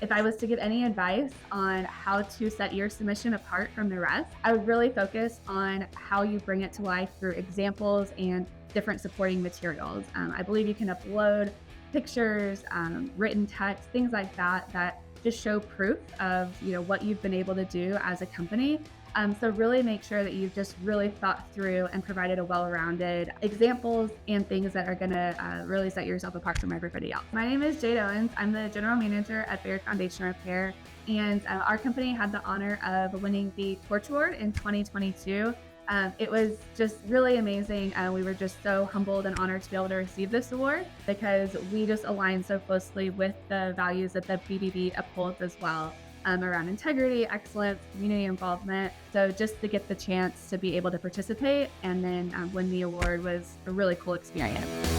If I was to give any advice on how to set your submission apart from the rest, I would really focus on how you bring it to life through examples and different supporting materials. I believe you can upload pictures, written text, things like that, that just show proof of what you've been able to do as a company. So really make sure that you've just really thought through and provided a well-rounded examples and things that are going to really set yourself apart from everybody else. My name is Jade Owens. I'm the general manager at Baird Foundation Repair, and our company had the honor of winning the Torch Award in 2022. It was just really amazing. We were just so humbled and honored to be able to receive this award because we just align so closely with the values that the BBB upholds as well. Around integrity, excellence, community involvement. So just to get the chance to be able to participate and then win the award was a really cool experience.